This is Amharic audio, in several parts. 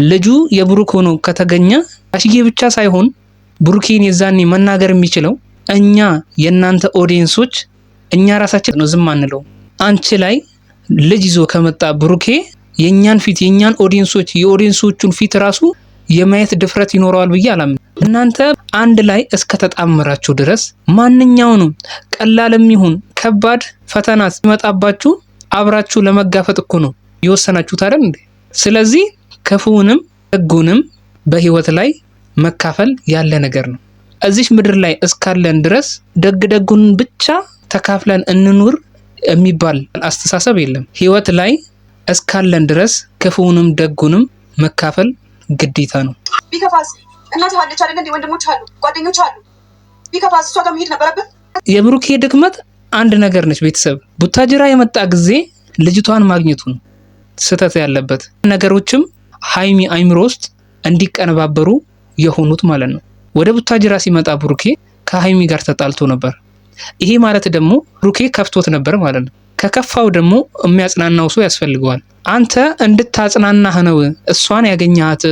ልጁ የብሩክ ሆኖ ከተገኘ ጋሽዬ ብቻ ሳይሆን ብሩኬን የዛኔ መናገር የሚችለው እኛ የናንተ ኦዲየንሶች እኛ ራሳችን ነው ዝም አንለው። አንቺ ላይ ልጅ ይዞ ከመጣ ብሩኬ የኛን ፊት የኛን ኦዲየንሶች የኦዲየንሶቹን ፊት ራሱ የማየት ድፍረት ይኖረዋል ብዬ አላምንም። እናንተ አንድ ላይ እስከ ተጣመራችሁ ድረስ ማንኛውንም ቀላልም ይሁን ከባድ ፈተና ሲመጣባችሁ አብራችሁ ለመጋፈጥ እኮ ነው የወሰናችሁት አይደል እንዴ? ስለዚህ ክፉንም ደጉንም በህይወት ላይ መካፈል ያለ ነገር ነው። እዚህ ምድር ላይ እስካለን ድረስ ደጉን ብቻ ተካፍለን እንኑር የሚባል አስተሳሰብ የለም። ህይወት ላይ እስካለን ድረስ ክፉንም ደጉንም መካፈል ግዴታ ነው። ቢከፋስ እናት አለች አይደል እንዴ? ወንድሞች አሉ፣ ጓደኞች አሉ። ቢከፋስ እሷ ጋር መሄድ ነበረብን። የብሩኬ ድክመት አንድ ነገር ነች። ቤተሰብ ቡታጅራ የመጣ ጊዜ ልጅቷን ማግኘቱ ነው ስህተት ያለበት። ነገሮችም ሃይሚ አይምሮ ውስጥ እንዲቀነባበሩ የሆኑት ማለት ነው። ወደ ቡታጅራ ሲመጣ ብሩኬ ከሃይሚ ጋር ተጣልቶ ነበር። ይሄ ማለት ደግሞ ብሩኬ ከፍቶት ነበር ማለት ነው። ከከፋው ደግሞ የሚያጽናናው ሰው ያስፈልገዋል። አንተ እንድታጽናናህ ነው እሷን ያገኛት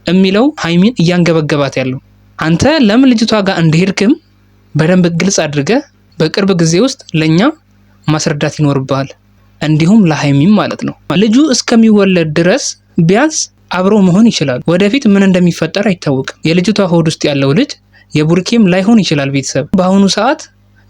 የሚለው ሃይሚን እያንገበገባት ያለው። አንተ ለምን ልጅቷ ጋር እንደሄድክም በደንብ ግልጽ አድርገህ በቅርብ ጊዜ ውስጥ ለኛ ማስረዳት ይኖርብሃል፣ እንዲሁም ለሃይሚም ማለት ነው። ልጁ እስከሚወለድ ድረስ ቢያንስ አብሮ መሆን ይችላል። ወደፊት ምን እንደሚፈጠር አይታወቅም። የልጅቷ ሆድ ውስጥ ያለው ልጅ የብሩኬም ላይሆን ይችላል። ቤተሰብ በአሁኑ ሰዓት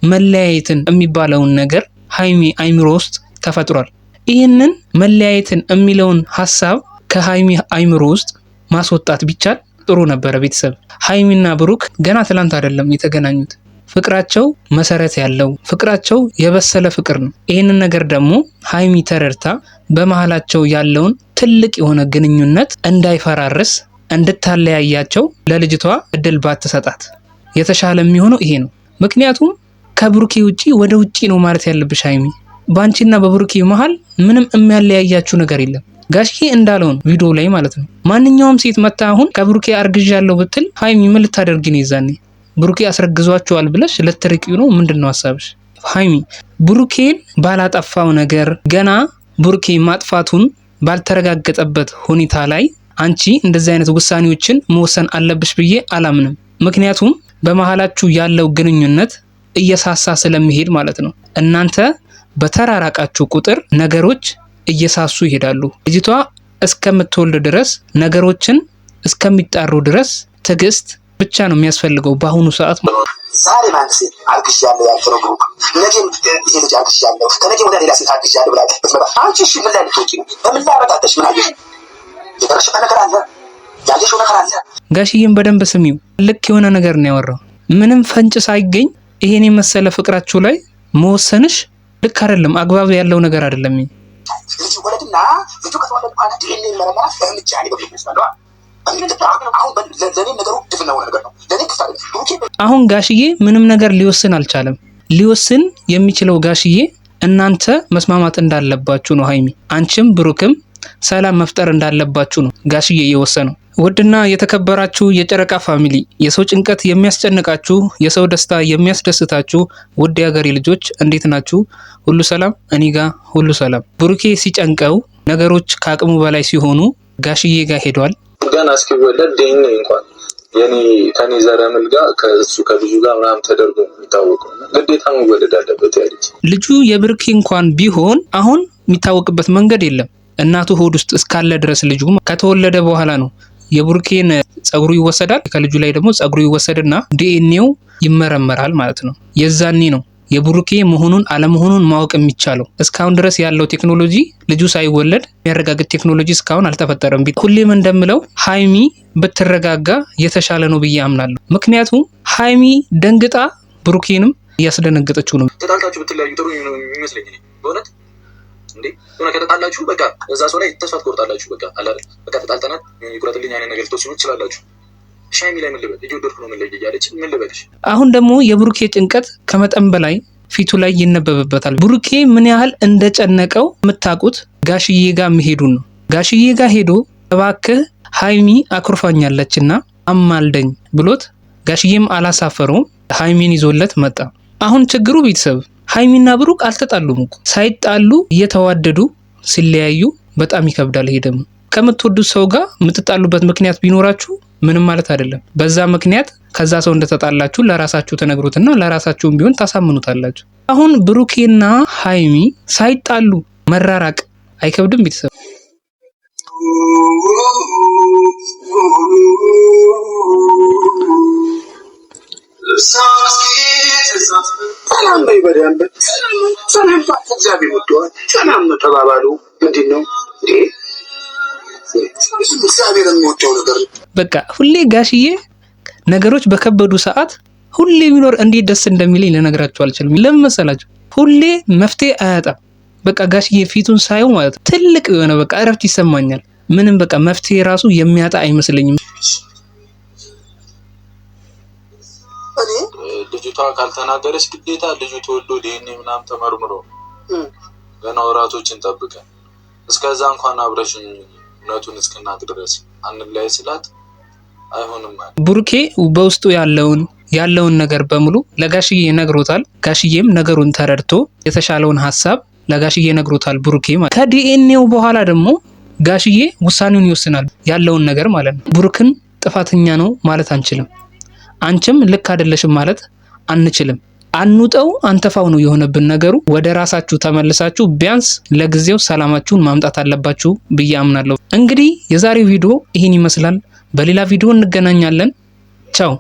መለያየትን የሚባለውን ነገር ሃይሚ አይምሮ ውስጥ ተፈጥሯል። ይህንን መለያየትን የሚለውን ሐሳብ ከሃይሚ አይምሮ ውስጥ ማስወጣት ቢቻል ጥሩ ነበረ። ቤተሰብ ሃይሚና ብሩክ ገና ትላንት አይደለም የተገናኙት። ፍቅራቸው መሰረት ያለው ፍቅራቸው የበሰለ ፍቅር ነው። ይህንን ነገር ደግሞ ሃይሚ ተረድታ በመሃላቸው ያለውን ትልቅ የሆነ ግንኙነት እንዳይፈራርስ እንድታለያያቸው ለልጅቷ እድል ባትሰጣት የተሻለ የሚሆነው ይሄ ነው። ምክንያቱም ከብሩኬ ውጪ ወደ ውጪ ነው ማለት ያለብሽ ሃይሚ። ባንቺና በብሩኬ መሃል ምንም የሚያለያያችሁ ነገር የለም። ጋሽዬ እንዳለውን ቪዲዮ ላይ ማለት ነው። ማንኛውም ሴት መታ አሁን ከብሩኬ አርግዣለሁ ብትል ሃይሚ ምን ልታደርጊ ነው? ይዛኔ ብሩኬ አስረግዟቸዋል ብለሽ ለተርቂው ነው? ምንድነው ሐሳብሽ? ሃይሚ ብሩኬን ባላጠፋው ነገር ገና ብሩኬ ማጥፋቱን ባልተረጋገጠበት ሁኔታ ላይ አንቺ እንደዚህ አይነት ውሳኔዎችን መወሰን አለብሽ ብዬ አላምንም። ምክንያቱም በመሃላችሁ ያለው ግንኙነት እየሳሳ ስለሚሄድ ማለት ነው። እናንተ በተራራቃችሁ ቁጥር ነገሮች እየሳሱ ይሄዳሉ። ልጅቷ እስከምትወልድ ድረስ ነገሮችን እስከሚጣሩ ድረስ ትዕግስት ብቻ ነው የሚያስፈልገው በአሁኑ ሰዓት። ዛሬ ማንስ አርግሻለሁ ያልከው ብሩክ ነገም ይሄ ልጅ አርግሻለሁ ከነገ ወዲያ ሌላ ሴት አርግሻለሁ ብላ ብትመጣ አንቺ እሺ ምን ላይ ልትወጪ ነው? በምን ላይ አመጣጠሽ? ምን አየሽ? የደረሰበት ነገር አለ፣ ያየሽው ነገር አለ። ጋሽዬም በደንብ ስሚው። ልክ የሆነ ነገር ነው ያወራው። ምንም ፈንጭ ሳይገኝ ይሄን የመሰለ ፍቅራችሁ ላይ መወሰንሽ ልክ አይደለም፣ አግባብ ያለው ነገር አይደለም። ልጅ ወለድና ልጁ ከተወለደ በኋላ ዲኤንኤ መረመራ እርምጃ ሊበቅ ይችላል። አሁን ጋሽዬ ምንም ነገር ሊወስን አልቻለም። ሊወስን የሚችለው ጋሽዬ እናንተ መስማማት እንዳለባችሁ ነው። ሃይሚ አንቺም ብሩክም ሰላም መፍጠር እንዳለባችሁ ነው ጋሽዬ የወሰነው። ውድና የተከበራችሁ የጨረቃ ፋሚሊ፣ የሰው ጭንቀት የሚያስጨንቃችሁ፣ የሰው ደስታ የሚያስደስታችሁ ውድ የሀገሬ ልጆች እንዴት ናችሁ? ሁሉ ሰላም? እኔ ጋር ሁሉ ሰላም። ብሩኬ ሲጨንቀው ነገሮች ከአቅሙ በላይ ሲሆኑ ጋሽዬ ጋር ሄዷል። ገና እስኪወለድ ዴኝ እንኳን ከኔ ዘረመል ጋር ከእሱ ከልጁ ጋር ምናምን ተደርጎ የሚታወቀው ግዴታ መወለድ አለበት ያ ልጅ። ልጁ የብሩኬ እንኳን ቢሆን አሁን የሚታወቅበት መንገድ የለም። እናቱ ሆድ ውስጥ እስካለ ድረስ ልጁ ከተወለደ በኋላ ነው የብሩኬን ጸጉሩ ይወሰዳል። ከልጁ ላይ ደግሞ ጸጉሩ ይወሰድና ዲኤንኤው ይመረመራል ማለት ነው። የዛኔ ነው የብሩኬ መሆኑን አለመሆኑን ማወቅ የሚቻለው። እስካሁን ድረስ ያለው ቴክኖሎጂ ልጁ ሳይወለድ የሚያረጋግጥ ቴክኖሎጂ እስካሁን አልተፈጠረም። ሁሌም እንደምለው ሃይሚ ብትረጋጋ የተሻለ ነው ብዬ አምናለሁ። ምክንያቱም ሃይሚ ደንግጣ ብሩኬንም እያስደነገጠችው ነው። ተጣልታችሁ ብትለያዩ ጥሩ ነው የሚመስለኝ በእውነት እንዴ። ሆነ ከተጣላችሁ በቃ እዛ ሰው ላይ ተስፋ ትቆርጣላችሁ። በቃ አለ አይደል በቃ ተጣልተናል ይቁረጥልኝ አይነት ነገር ልትወስኑ ትችላላችሁ። ሻይሚ ላይ ምን ልበል እየወደድኩ ነው ምን ላይ እያለች ምን ልበልሽ። አሁን ደግሞ የብሩኬ ጭንቀት ከመጠን በላይ ፊቱ ላይ ይነበብበታል። ብሩኬ ምን ያህል እንደጨነቀው የምታውቁት ጋሽዬ ጋር መሄዱን ነው። ጋሽዬ ጋር ሄዶ እባክህ ሃይሚ አኩርፋኛለችና አማልደኝ ብሎት ጋሽዬም አላሳፈረውም። ሃይሚን ይዞለት መጣ። አሁን ችግሩ ቤተሰብ ሃይሚና ብሩክ አልተጣሉም እኮ። ሳይጣሉ እየተዋደዱ ሲለያዩ በጣም ይከብዳል። ይሄ ደግሞ ከምትወዱት ሰው ጋር የምትጣሉበት ምክንያት ቢኖራችሁ ምንም ማለት አይደለም። በዛ ምክንያት ከዛ ሰው እንደተጣላችሁ ለራሳችሁ ተነግሩትና ለራሳችሁም ቢሆን ታሳምኑታላችሁ። አሁን ብሩኬና ሃይሚ ሳይጣሉ መራራቅ አይከብድም? ቤተሰብ ሰላም ተባባሉ። ምንድን ነው በቃ ሁሌ ጋሽዬ ነገሮች በከበዱ ሰዓት ሁሌ ቢኖር እንዴት ደስ እንደሚለኝ ልነግራችሁ አልችልም። ለምን መሰላችሁ? ሁሌ መፍትሄ አያጣም። በቃ ጋሽዬ ፊቱን ሳየው ማለት ነው ትልቅ የሆነ በቃ እረፍት ይሰማኛል። ምንም በቃ መፍትሄ ራሱ የሚያጣ አይመስለኝም። ልጅቷ ካልተናገረች ግዴታ ልጁ ተወልዶ ዲኤንኤ ምናምን ተመርምሮ ገና ወራቶችን ጠብቀን እስከዛ እንኳን አብረሽኝ እውነቱን እስክናቅ ድረስ አንለያይ ስላት አይሆንም ማለት ብሩኬ በውስጡ ያለውን ነገር በሙሉ ለጋሽዬ ነግሮታል። ጋሽዬም ነገሩን ተረድቶ የተሻለውን ሐሳብ ለጋሽዬ ነግሮታል ብሩኬ ማለት። ከዲኤንኤው በኋላ ደግሞ ጋሽዬ ውሳኔውን ይወስናል ያለውን ነገር ማለት ነው። ብሩክን ጥፋተኛ ነው ማለት አንችልም፣ አንቺም ልክ አይደለሽም ማለት አንችልም። አንውጠው አንተፋው ነው የሆነብን ነገሩ። ወደ ራሳችሁ ተመልሳችሁ ቢያንስ ለጊዜው ሰላማችሁን ማምጣት አለባችሁ ብዬ አምናለሁ። እንግዲህ የዛሬው ቪዲዮ ይህን ይመስላል። በሌላ ቪዲዮ እንገናኛለን። ቻው።